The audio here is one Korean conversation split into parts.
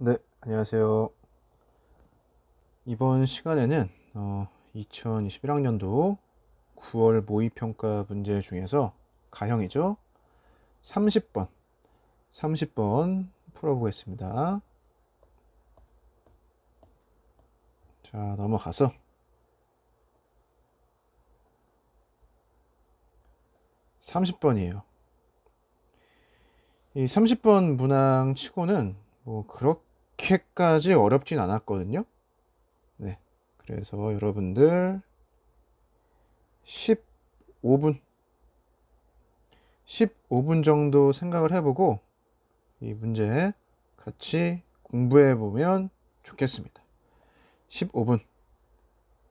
네, 안녕하세요. 이번 시간에는 2021학년도 9월 모의평가 문제 중에서 가형이죠. 30번 풀어보겠습니다. 자, 넘어가서 30번이에요. 이 30번 문항 치고는 뭐 그렇게까지 어렵진 않았거든요. 네, 그래서 여러분들 15분 정도 생각을 해보고 이 문제 같이 공부해 보면 좋겠습니다. 15분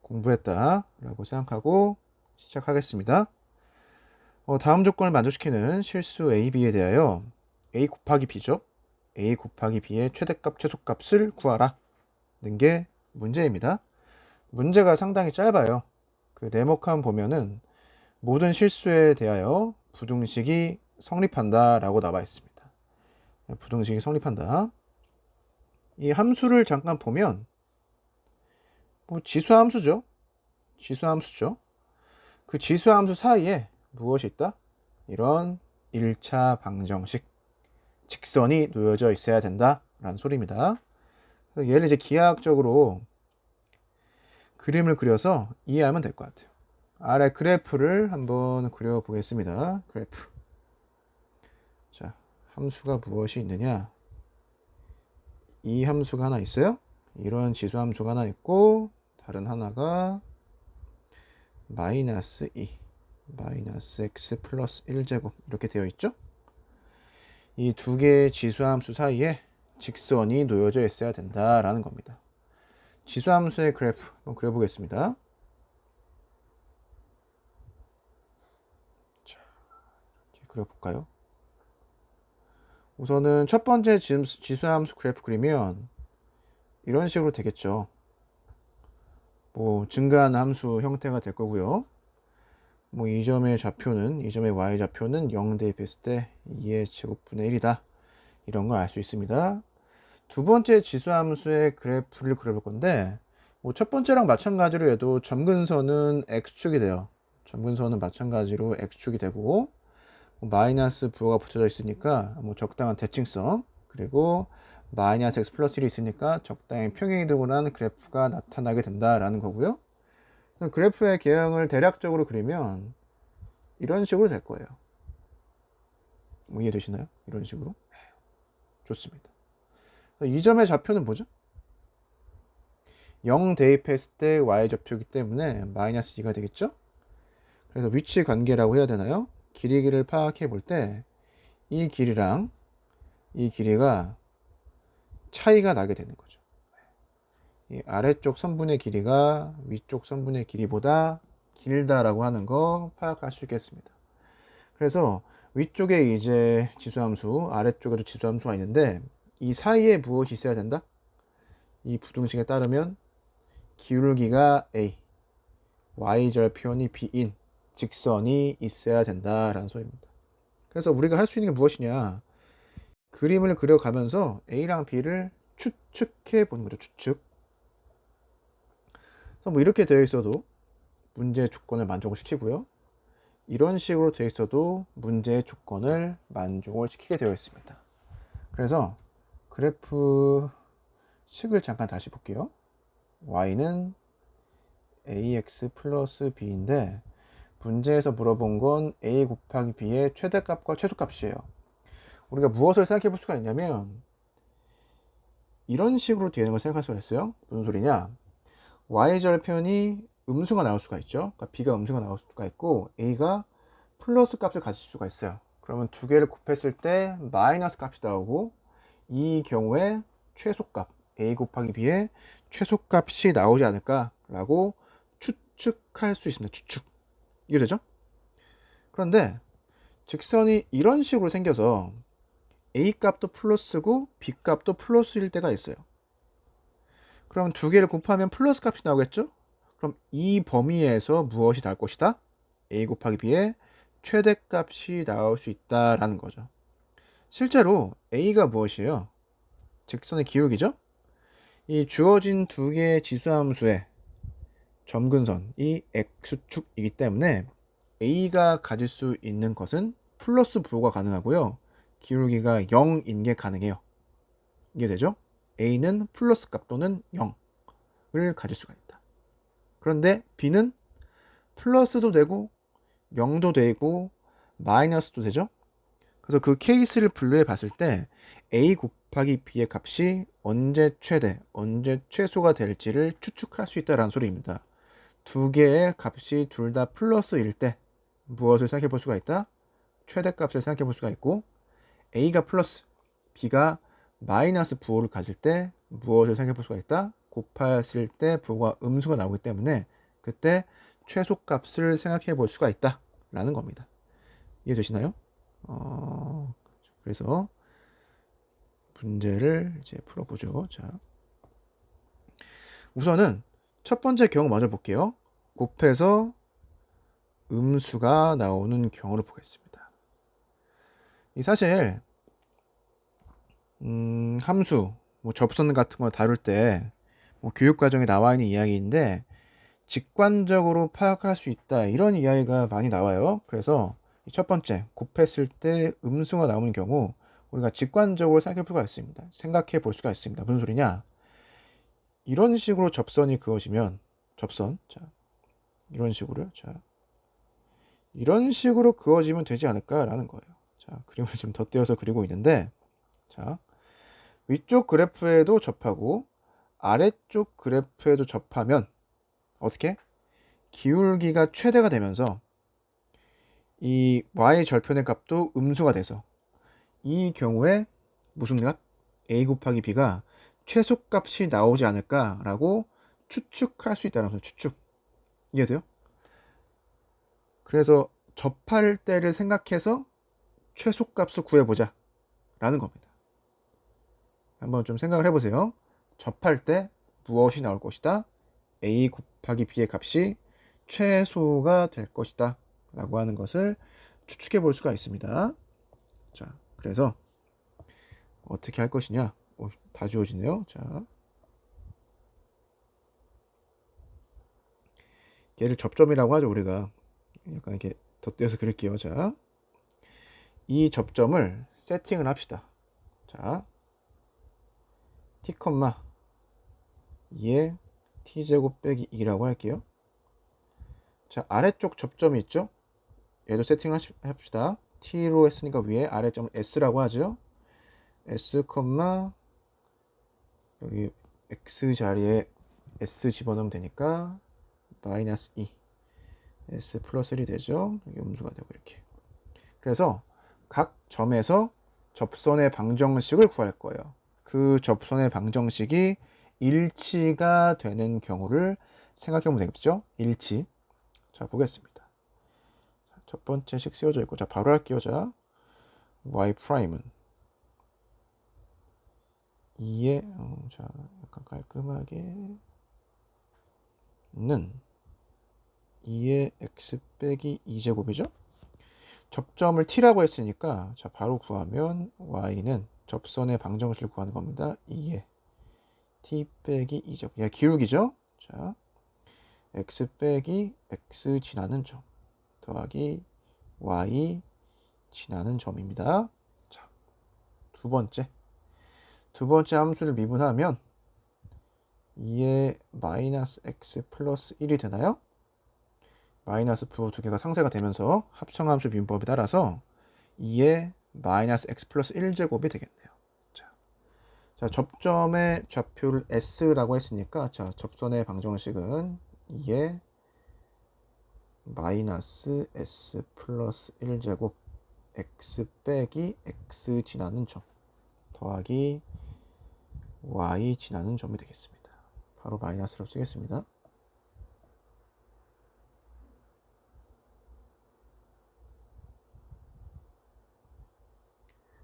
공부했다라고 생각하고 시작하겠습니다. 다음 조건을 만족시키는 실수 A, B에 대하여 A 곱하기 B죠. A 곱하기 B의 최대값, 최소값을 구하라 는 게 문제입니다. 문제가 상당히 짧아요. 그 네모칸 보면은 모든 실수에 대하여 부등식이 성립한다 라고 나와 있습니다. 부등식이 성립한다. 이 함수를 잠깐 보면 뭐 지수함수죠. 지수함수죠. 그 지수함수 사이에 무엇이 있다? 이런 1차 방정식 직선이 놓여져 있어야 된다 라는 소리입니다. 얘를 이제 기하학적으로 그림을 그려서 이해하면 될 것 같아요. 아래 그래프를 한번 그려보겠습니다. 그래프. 자, 함수가 무엇이 있느냐? 이 함수가 하나 있어요. 이런 지수함수가 하나 있고 다른 하나가 마이너스 2 마이너스 x 플러스 1제곱 이렇게 되어 있죠. 이 두 개의 지수함수 사이에 직선이 놓여져 있어야 된다라는 겁니다. 지수함수의 그래프 한번 그려보겠습니다. 자, 이렇게 그려볼까요? 우선은 첫 번째 지수함수 그래프 그리면 이런 식으로 되겠죠. 뭐 증가하는 함수 형태가 될 거고요. 뭐 이 점의 좌표는 이 점의 y 좌표는 0 대입했을 때 2의 제곱분의 1이다. 이런 걸 알 수 있습니다. 두 번째 지수함수의 그래프를 그려볼 건데 뭐 첫 번째랑 마찬가지로 해도 점근선은 x축이 돼요. 점근선은 마찬가지로 x축이 되고 뭐 마이너스 부호가 붙여져 있으니까 뭐 적당한 대칭성 그리고 마이너스 x 플러스 1이 있으니까 적당히 평행이동을 그래프가 나타나게 된다라는 거고요. 그래프의 개형을 대략적으로 그리면 이런 식으로 될 거예요. 뭐 이해되시나요? 이런 식으로. 좋습니다. 이 점의 좌표는 뭐죠? 0 대입했을 때 y좌표이기 때문에 마이너스 2가 되겠죠? 그래서 위치 관계라고 해야 되나요? 길이를 파악해 볼 때 이 길이랑 이 길이가 차이가 나게 되는 거죠. 이 아래쪽 선분의 길이가 위쪽 선분의 길이보다 길다라고 하는 거 파악할 수 있겠습니다. 그래서 위쪽에 이제 지수함수, 아래쪽에도 지수함수가 있는데 이 사이에 무엇이 있어야 된다? 이 부등식에 따르면 기울기가 A, y절편이 B인 직선이 있어야 된다라는 소리입니다. 그래서 우리가 할 수 있는 게 무엇이냐? 그림을 그려가면서 A랑 B를 추측해 보는 거죠. 추측. 그래서 뭐 이렇게 되어 있어도 문제의 조건을 만족을 시키고요. 이런 식으로 되어 있어도 문제의 조건을 만족을 시키게 되어 있습니다. 그래서 그래프 식을 잠깐 다시 볼게요. y는 ax 플러스 b인데 문제에서 물어본 건 a 곱하기 b의 최대값과 최소값이에요. 우리가 무엇을 생각해 볼 수가 있냐면 이런 식으로 되는 걸 생각할 수가 있어요. 무슨 소리냐? y절편이 음수가 나올 수가 있죠. 그러니까 b가 음수가 나올 수가 있고 a가 플러스 값을 가질 수가 있어요. 그러면 두 개를 곱했을 때 마이너스 값이 나오고 이 경우에 최소값 a 곱하기 b의 최소값이 나오지 않을까라고 추측할 수 있습니다. 추측. 이해되죠? 그런데 직선이 이런 식으로 생겨서 a 값도 플러스고 b 값도 플러스일 때가 있어요. 그럼 두 개를 곱하면 플러스 값이 나오겠죠? 그럼 이 범위에서 무엇이 나올 것이다? a 곱하기 b의 최대값이 나올 수 있다라는 거죠. 실제로 a가 무엇이에요? 직선의 기울기죠. 이 주어진 두 개의 지수함수의 점근선이 x축이기 때문에 a가 가질 수 있는 것은 플러스 부호가 가능하고요. 기울기가 0인 게 가능해요. 이해되죠? a는 플러스 값 또는 0을 가질 수가 있다. 그런데 b는 플러스도 되고 0도 되고 마이너스도 되죠? 그래서 그 케이스를 분류해 봤을 때 a 곱하기 b의 값이 언제 최대, 언제 최소가 될지를 추측할 수 있다는 소리입니다. 두 개의 값이 둘 다 플러스일 때 무엇을 생각해 볼 수가 있다? 최대값을 생각해 볼 수가 있고, a가 플러스, b가 마이너스 부호를 가질 때 무엇을 생각해 볼 수가 있다? 곱했을 때 부호가 음수가 나오기 때문에 그때 최소값을 생각해 볼 수가 있다 라는 겁니다. 이해되시나요? 그래서 문제를 이제 풀어보죠. 자, 우선은 첫 번째 경우 먼저 볼게요. 곱해서 음수가 나오는 경우를 보겠습니다. 사실 함수, 접선 같은 걸 다룰 때 교육 과정에 나와 있는 이야기인데 직관적으로 파악할 수 있다 이런 이야기가 많이 나와요. 그래서 첫 번째 곱했을 때 음수가 나오는 경우 우리가 직관적으로 생각해 볼 수가 있습니다. 무슨 소리냐? 이런 식으로 접선이 그어지면 접선, 자 이런 식으로요. 자 이런 식으로 그어지면 되지 않을까라는 거예요. 자 그림을 좀 덧대어서 그리고 있는데, 자 위쪽 그래프에도 접하고 아래쪽 그래프에도 접하면 어떻게? 기울기가 최대가 되면서 이 y 절편의 값도 음수가 돼서 이 경우에 무슨 값? a 곱하기 b가 최소값이 나오지 않을까라고 추측할 수 있다는 거죠. 추측. 이해돼요? 그래서 접할 때를 생각해서 최소값을 구해보자 라는 겁니다. 한번 좀 생각을 해보세요. 접할 때 무엇이 나올 것이다? a 곱하기 b의 값이 최소가 될 것이다 라고 하는 것을 추측해 볼 수가 있습니다. 자, 그래서 어떻게 할 것이냐? 다 지워지네요. 자, 얘를 접점이라고 하죠. 우리가 약간 이렇게 덧대어서 그릴게요. 자, 이 접점을 세팅을 합시다. 자, t, 2에 t제곱 빼기 2라고 할게요. 자, 아래쪽 접점이 있죠? 얘도 세팅을 합시다. t로 했으니까 위에 아래점을 s라고 하죠. s, 여기 x 자리에 s 집어넣으면 되니까 마이너스 2 s 플러스 1이 되죠. 여기 음수가 되고 이렇게. 그래서 각 점에서 접선의 방정식을 구할 거예요. 그 접선의 방정식이 일치가 되는 경우를 생각해 보면 되겠죠. 일치. 자, 보겠습니다. 첫 번째 식 씌워져 있고, 자, 바로 할게요. 자, y 프라임은 2에 자, 약간 깔끔하게 는 2의 x 빼기 2제곱이죠. 접점을 t라고 했으니까 자, 바로 구하면 y는 접선의 방정식을 구하는 겁니다. 2의 t 빼기 2제곱. 야, 기울기죠. 자, x 빼기 x 지나는 점 더하기 y 지나는 점입니다. 자, 두 번째 함수를 미분하면 2의 마이너스 x 플러스 1이 되나요? 마이너스 부호 두 개가 상쇄가 되면서 합성함수 미분법에 따라서 2의 마이너스 x 플러스 1제곱이 되겠네요. 자, 접점의 좌표를 s라고 했으니까 자, 접선의 방정식은 2의 마이너스 s 플러스 1제곱 x 빼기 x 지나는 점 더하기 y 지나는 점이 되겠습니다. 바로 마이너스로 쓰겠습니다.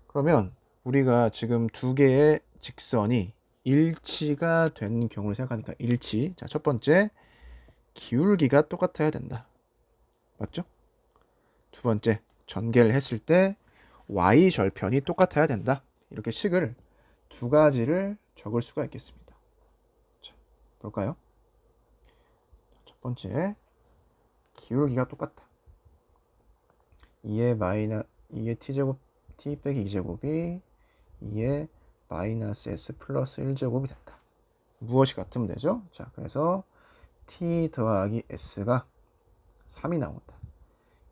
그러면 우리가 지금 두 개의 직선이 일치가 된 경우를 생각하니까 일치. 자, 첫 번째 기울기가 똑같아야 된다. 맞죠? 두 번째 전개를 했을 때 y 절편이 똑같아야 된다. 이렇게 식을 두 가지를 적을 수가 있겠습니다. 자, 볼까요? 첫 번째, 기울기가 똑같다. 2의 t제곱 t 빼기 2제곱이 2의 마이너스 s 플러스 1제곱이 됐다. 무엇이 같으면 되죠? 자, 그래서 t 더하기 s가 3이 나온다.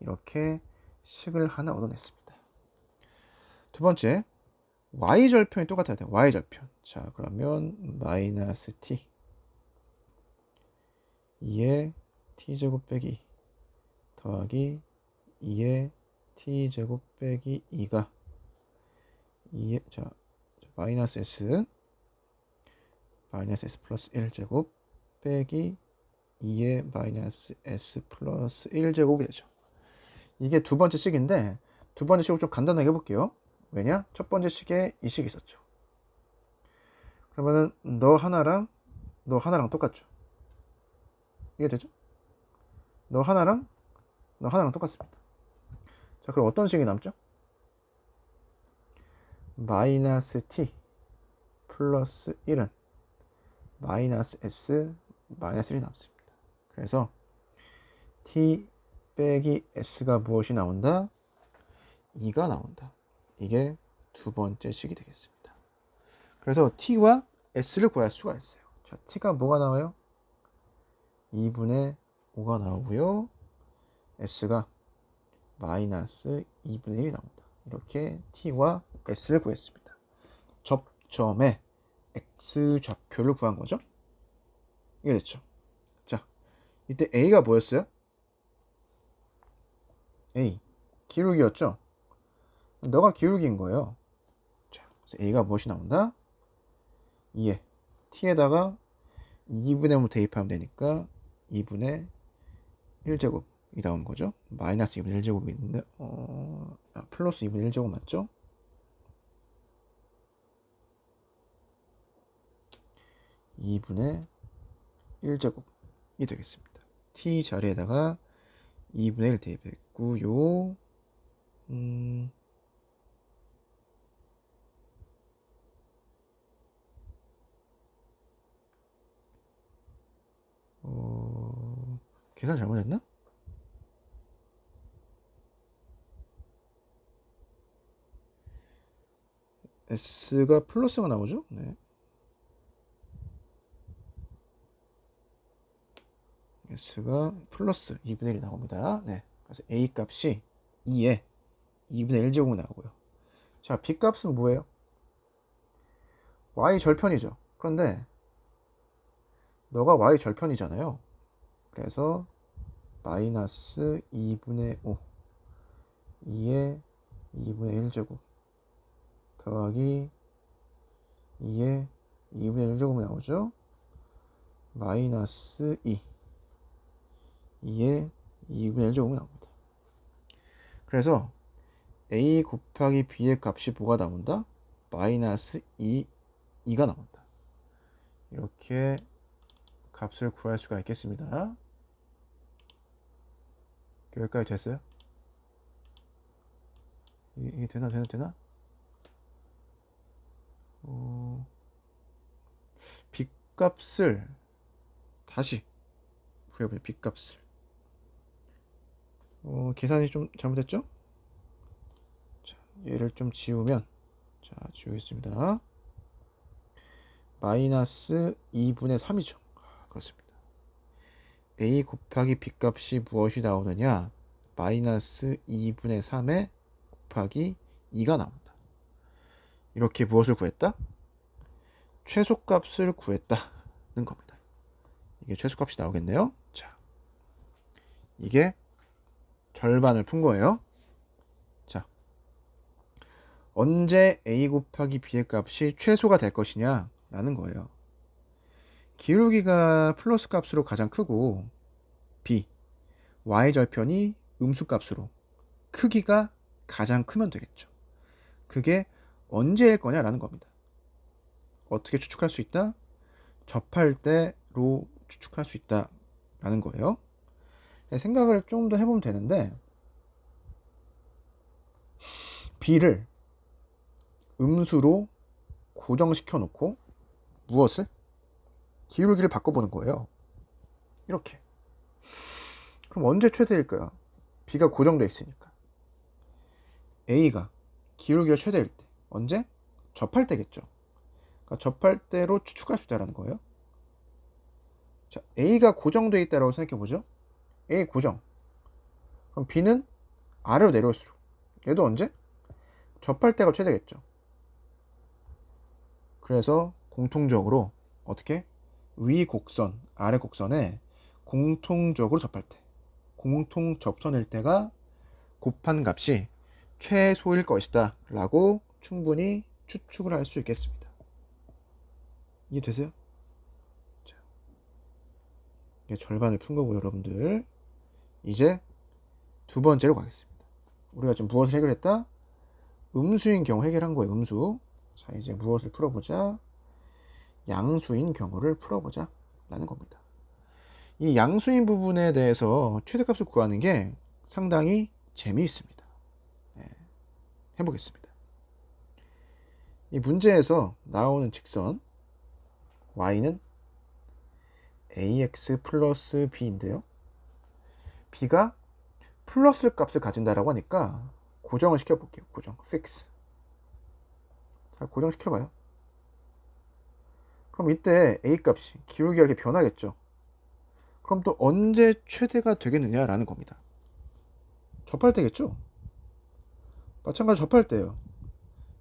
이렇게 식을 하나 얻어냈습니다. 두 번째, y절편이 똑같아야 돼요. y절편. 자, 그러면 마이너스 t 2의 t제곱 빼기 더하기 2의 t제곱 빼기 2가 2의 마이너스 s 플러스 1제곱 빼기 2의 마이너스 s 플러스 1제곱이 되죠. 이게 두 번째 식인데 두 번째 식을 좀 간단하게 해볼게요. 왜냐? 첫 번째 식에 이 식이 있었죠. 그러면은 너 하나랑 똑같죠. 이게 되죠? 너 하나랑 똑같습니다. 자, 그럼 어떤 식이 남죠? 마이너스 t 플러스 1은 마이너스 s 마이너스 1이 남습니다. 그래서 t 빼기 s가 무엇이 나온다? 2가 나온다. 이게 두 번째 식이 되겠습니다. 그래서 t와 s를 구할 수가 있어요. 자, t가 뭐가 나와요? 2분의 5가 나오고요. s가 마이너스 2분의 1이 나온다. 이렇게 t와 s를 구했습니다. 접점의 x좌표를 구한 거죠. 이게 됐죠. 자, 이때 a가 뭐였어요? a, 기울기였죠. 너가 기울기인 거예요. 자, 그래서 a가 무엇이 나온다? 2에 t에다가 2분의 5 대입하면 되니까 2분의 1제곱이 나오는 거죠. 마이너스 2분의 1제곱이 있는데 플러스 2분의 1제곱 맞죠? 2분의 1제곱이 되겠습니다. t 자리에다가 2분의 1 대입했고요. 계산 잘못했나? s가 플러스가 나오죠? 네. s가 플러스 2분의 1이 나옵니다. 네. 그래서 a 값이 2에 2분의 1제곱이 나오고요. 자, b 값은 뭐예요? y 절편이죠. 그런데 너가 y 절편이잖아요. 그래서 마이너스 2분의 5 2의 2분의 1제곱 더하기 2의 2분의 1제곱이 나오죠. 마이너스 2의 2분의 1제곱이 나옵니다. 그래서 a 곱하기 b의 값이 뭐가 나온다? 마이너스 2가 나온다. 이렇게 값을 구할 수가 있겠습니다. 여기까지 됐어요? 이게 되나? b 값을 다시 구해보자. b 값을 계산이 좀 잘못됐죠? 자, 얘를 좀 지우면, 자, 지우겠습니다. 마이너스 2분의 3이죠. 그렇습니다. a 곱하기 b 값이 무엇이 나오느냐? 마이너스 2분의 3에 곱하기 2가 나온다. 이렇게 무엇을 구했다? 최소값을 구했다는 겁니다. 이게 최소값이 나오겠네요. 자, 이게 절반을 푼 거예요. 자, 언제 a 곱하기 b의 값이 최소가 될 것이냐 라는 거예요. 기울기가 플러스 값으로 가장 크고 b, y절편이 음수 값으로 크기가 가장 크면 되겠죠. 그게 언제일 거냐라는 겁니다. 어떻게 추측할 수 있다? 접할 때로 추측할 수 있다라는 거예요. 생각을 좀 더 해보면 되는데 b를 음수로 고정시켜 놓고 무엇을? 기울기를 바꿔보는 거예요. 이렇게. 그럼 언제 최대일까요? B가 고정되어 있으니까. A가 기울기가 최대일 때. 언제? 접할 때겠죠. 그러니까 접할 때로 추측할 수 있다는 거예요. 자, A가 고정되어 있다고 생각해보죠. A 고정. 그럼 B는 아래로 내려올수록. 얘도 언제? 접할 때가 최대겠죠. 그래서 공통적으로 어떻게? 위 곡선, 아래 곡선에 공통적으로 접할 때. 공통 접선일 때가 곱한 값이 최소일 것이다 라고 충분히 추측을 할 수 있겠습니다. 이해되세요? 자, 이게 절반을 푼 거고 여러분들 이제 두 번째로 가겠습니다. 우리가 지금 무엇을 해결했다? 음수인 경우 해결한 거예요. 음수. 자, 이제 무엇을 풀어보자? 양수인 경우를 풀어보자 라는 겁니다. 이 양수인 부분에 대해서 최대값을 구하는 게 상당히 재미있습니다. 네, 해보겠습니다. 이 문제에서 나오는 직선 y는 ax 플러스 b인데요. b가 플러스 값을 가진다라고 하니까 고정을 시켜볼게요. 고정, fix. 자, 고정시켜봐요. 그럼 이때 a 값이 기울기가 이렇게 변하겠죠. 그럼 또 언제 최대가 되겠느냐라는 겁니다. 접할 때겠죠? 마찬가지로 접할 때예요.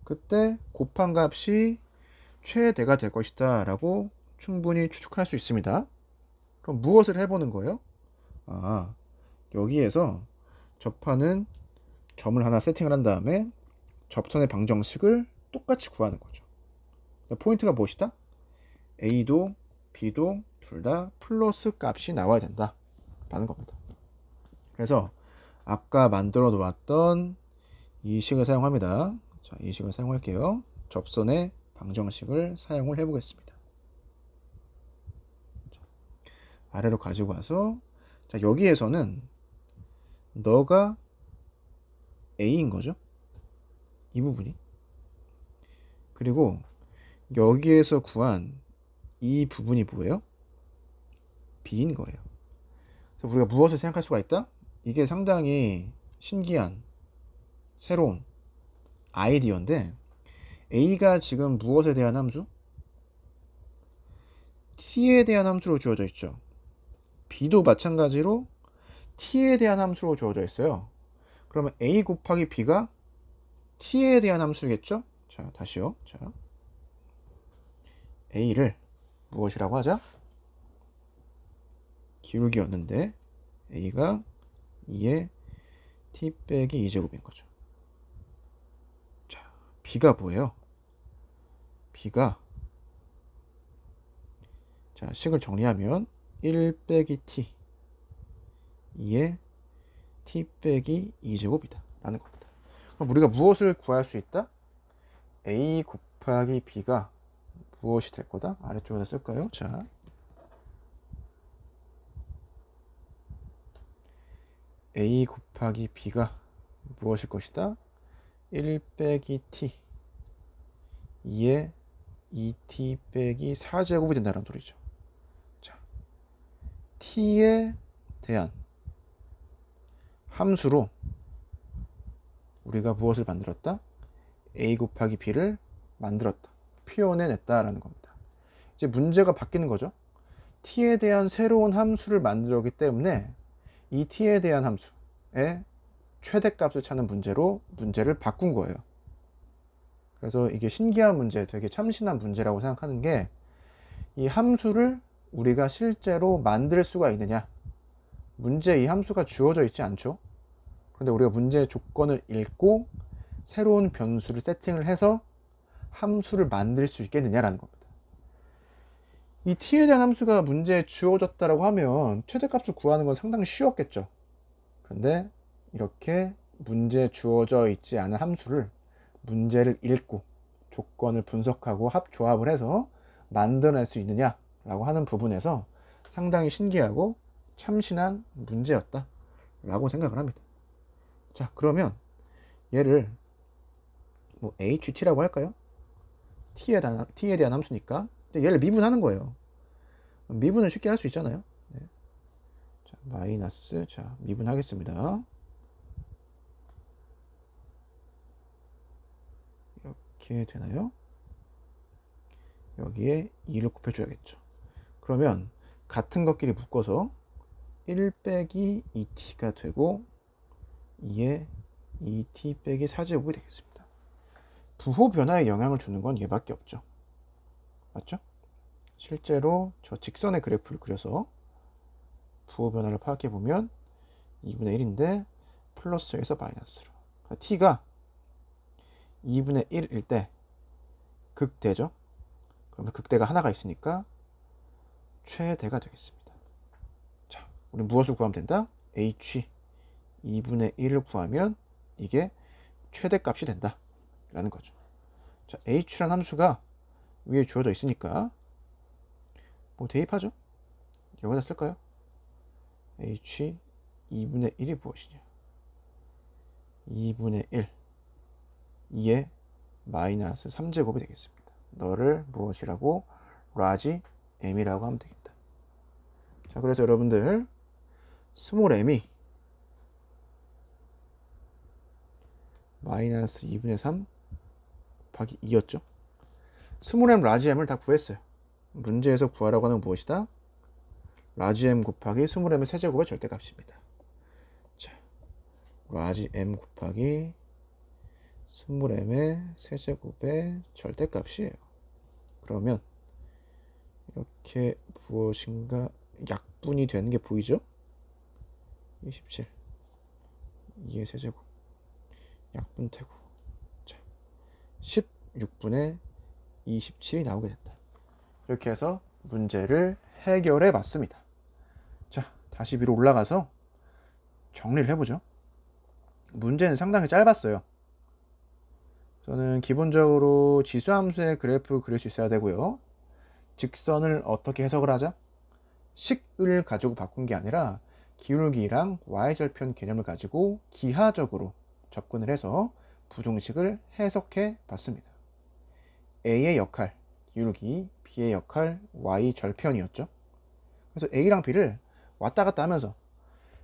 그때 곱한 값이 최대가 될 것이다 라고 충분히 추측할 수 있습니다. 그럼 무엇을 해보는 거예요? 아, 여기에서 접하는 점을 하나 세팅을 한 다음에 접선의 방정식을 똑같이 구하는 거죠. 포인트가 무엇이다? A도 B도 둘 다 플러스 값이 나와야 된다 라는 겁니다. 그래서 아까 만들어 놓았던 이 식을 사용합니다. 자, 이 식을 사용할게요. 접선의 방정식을 사용을 해 보겠습니다. 아래로 가지고 와서 자, 여기에서는 너가 A인 거죠. 이 부분이. 그리고 여기에서 구한 이 부분이 뭐예요? B인 거예요. 그래서 우리가 무엇을 생각할 수가 있다? 이게 상당히 신기한 새로운 아이디어인데 A가 지금 무엇에 대한 함수? T에 대한 함수로 주어져 있죠. B도 마찬가지로 T에 대한 함수로 주어져 있어요. 그러면 A 곱하기 B가 T에 대한 함수겠죠? 자, 다시요. 자, A를 무엇이라고 하자? 기울기였는데 A가 2의 T 빼기 2제곱인 거죠. 자, B가 뭐예요? B가 자, 식을 정리하면 1 빼기 T 2의 T 빼기 2제곱이다 라는 겁니다. 그럼 우리가 무엇을 구할 수 있다? A 곱하기 B가 무엇이 될 거다? 아래쪽에다 쓸까요? 자, A 곱하기 B가 무엇일 것이다? 1 빼기 T 2의 2T 빼기 4제곱이 된다는 소리죠. 자, T에 대한 함수로 우리가 무엇을 만들었다? A 곱하기 B를 만들었다. 표현해냈다라는 겁니다. 이제 문제가 바뀌는 거죠. T에 대한 새로운 함수를 만들었기 때문에 이 T에 대한 함수의 최대값을 찾는 문제로 문제를 바꾼 거예요. 그래서 이게 신기한 문제, 되게 참신한 문제라고 생각하는 게 이 함수를 우리가 실제로 만들 수가 있느냐. 문제에 이 함수가 주어져 있지 않죠. 그런데 우리가 문제의 조건을 읽고 새로운 변수를 세팅을 해서 함수를 만들 수 있겠느냐라는 겁니다. 이 t에 대한 함수가 문제에 주어졌다라고 하면 최대값을 구하는 건 상당히 쉬웠겠죠. 그런데 이렇게 문제에 주어져 있지 않은 함수를 문제를 읽고 조건을 분석하고 조합을 해서 만들어낼 수 있느냐라고 하는 부분에서 상당히 신기하고 참신한 문제였다 라고 생각을 합니다. 자, 그러면 얘를 뭐 HT라고 할까요? t에 대한 함수니까 얘를 미분하는 거예요. 미분은 쉽게 할 수 있잖아요. 네. 자, 마이너스, 자, 미분하겠습니다. 이렇게 되나요? 여기에 2를 곱해줘야겠죠. 그러면 같은 것끼리 묶어서 1 빼기 2t가 되고 2에 2t 빼기 4제곱이 되겠습니다. 부호 변화에 영향을 주는 건 얘밖에 없죠. 맞죠? 실제로 저 직선의 그래프를 그려서 부호 변화를 파악해 보면 2분의 1인데 플러스에서 마이너스로, 그러니까 t가 2분의 1일 때 극대죠. 그러면 극대가 하나가 있으니까 최대가 되겠습니다. 자, 우리 무엇을 구하면 된다? h 2분의 1을 구하면 이게 최대값이 된다 라는 거죠. 자, h란 함수가 위에 주어져 있으니까 뭐 대입하죠. 여기다 쓸까요? h 2분의 1이 무엇이냐? 2분의 1 2에 마이너스 3제곱이 되겠습니다. 너를 무엇이라고? 라지 m이라고 하면 되겠다. 자, 그래서 여러분들 스몰 m이 마이너스 2분의 3 곱하기 2였죠. 스몰 m 라지 m을 다 구했어요. 문제에서 구하라고 하는 건 무엇이다? 라지 m 곱하기 스몰 m의 세제곱의 절대값입니다. 자, 라지 m 곱하기 스몰 m의 세제곱의 절대값이에요. 그러면 이렇게 무엇인가 약분이 되는 게 보이죠? 27 2의 세제곱 약분되고, 자, 16분의 27이 나오게 됐다. 이렇게 해서 문제를 해결해 봤습니다. 자, 다시 위로 올라가서 정리를 해보죠. 문제는 상당히 짧았어요. 저는 기본적으로 지수함수의 그래프 그릴 수 있어야 되고요. 직선을 어떻게 해석을 하자? 식을 가지고 바꾼 게 아니라 기울기랑 y절편 개념을 가지고 기하적으로 접근을 해서 부등식을 해석해 봤습니다. a의 역할, 기울기, b의 역할, y절편이었죠. 그래서 a랑 b를 왔다 갔다 하면서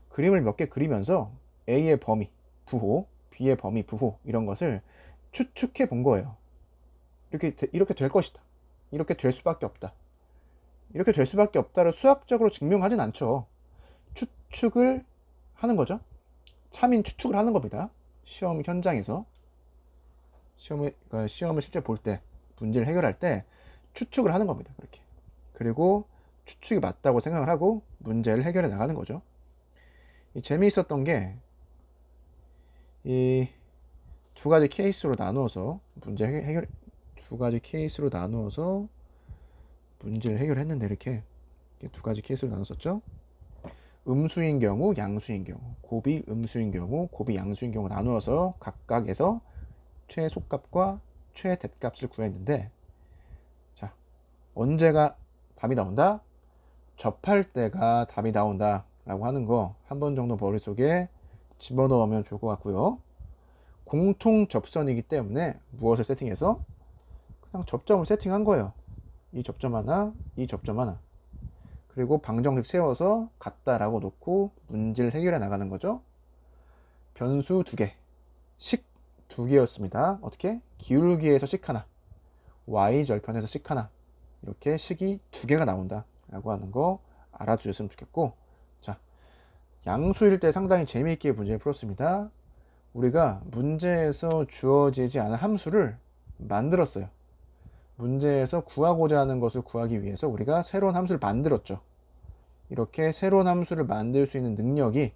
그림을 몇 개 그리면서 a의 범위, 부호, b의 범위, 부호 이런 것을 추측해 본 거예요. 이렇게 될 것이다. 이렇게 될 수밖에 없다. 이렇게 될 수밖에 없다를 수학적으로 증명하진 않죠. 추측을 하는 거죠. 참인 추측을 하는 겁니다. 시험 현장에서 시험을 실제 볼 때, 문제를 해결할 때 추측을 하는 겁니다. 그렇게. 그리고 추측이 맞다고 생각을 하고 문제를 해결해 나가는 거죠. 재미있었던 게 이 두 가지 케이스로 나누어서 두 가지 케이스로 나누어서 문제를 해결했는데 이렇게 두 가지 케이스로 나눴었죠. 음수인 경우, 양수인 경우, 곱이 음수인 경우, 곱이 양수인 경우 나누어서 각각에서 최소값과 최대값을 구했는데, 자, 언제가 답이 나온다? 접할 때가 답이 나온다 라고 하는 거 한 번 정도 머릿속에 집어넣으면 좋을 것 같고요. 공통 접선이기 때문에 무엇을 세팅해서? 그냥 접점을 세팅한 거예요. 이 접점 하나, 이 접점 하나. 그리고 방정식 세워서 같다라고 놓고 문제를 해결해 나가는 거죠. 변수 2개, 식 2개였습니다. 어떻게? 기울기에서 식 하나, y절편에서 식 하나, 이렇게 식이 2개가 나온다 라고 하는 거 알아두셨으면 좋겠고, 자, 양수일 때 상당히 재미있게 문제를 풀었습니다. 우리가 문제에서 주어지지 않은 함수를 만들었어요. 문제에서 구하고자 하는 것을 구하기 위해서 우리가 새로운 함수를 만들었죠. 이렇게 새로운 함수를 만들 수 있는 능력이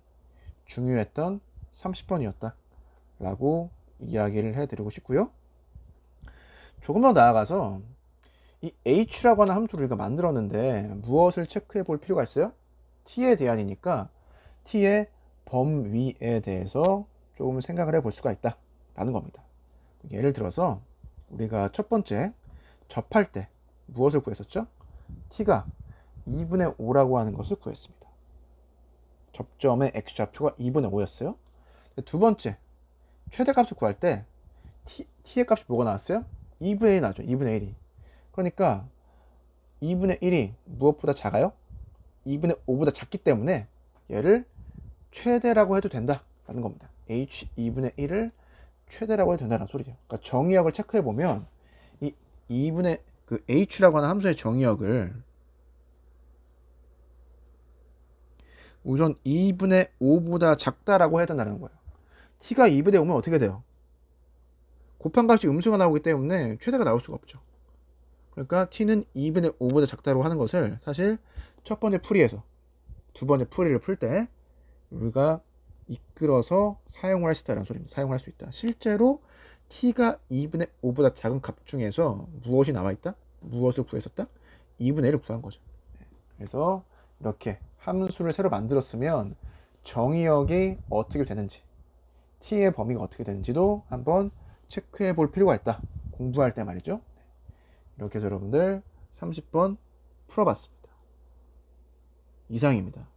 중요했던 30번이었다 라고 이야기를 해드리고 싶고요. 조금 더 나아가서 이 h라고 하는 함수를 우리가 만들었는데 무엇을 체크해 볼 필요가 있어요? t에 대한이니까 t의 범위에 대해서 조금 생각을 해볼 수가 있다 라는 겁니다. 예를 들어서 우리가 첫 번째 접할 때 무엇을 구했었죠? t가 2분의 5라고 하는 것을 구했습니다. 접점의 x좌표가 2분의 5였어요. 두 번째 최대값을 구할 때 t의 값이 뭐가 나왔어요? 2분의 1이 나죠. 2분의 1이. 그러니까 2분의 1이 무엇보다 작아요? 2분의 5보다 작기 때문에 얘를 최대라고 해도 된다 라는 겁니다. h 2분의 1을 최대라고 해도 된다는 소리죠. 그러니까 정의역을 체크해 보면 이 2분의 그 h라고 하는 함수의 정의역을 우선 2분의 5보다 작다라고 해야 된다는 거예요. t가 2분의 5면 어떻게 돼요? 곱한 값이 음수가 나오기 때문에 최대가 나올 수가 없죠. 그러니까 t는 2분의 5보다 작다고 하는 것을 사실 첫 번째 풀이에서 두 번째 풀이를 풀 때 우리가 이끌어서 사용을 할 수 있다는 소리입니다. 사용할 수 있다. 실제로 t가 2분의 5보다 작은 값 중에서 무엇이 나와 있다? 무엇을 구했었다? 2분의 1을 구한 거죠. 그래서 이렇게 함수를 새로 만들었으면 정의역이 어떻게 되는지, t의 범위가 어떻게 되는지도 한번 체크해 볼 필요가 있다. 공부할 때 말이죠. 이렇게 해서 여러분들 30번 풀어봤습니다. 이상입니다.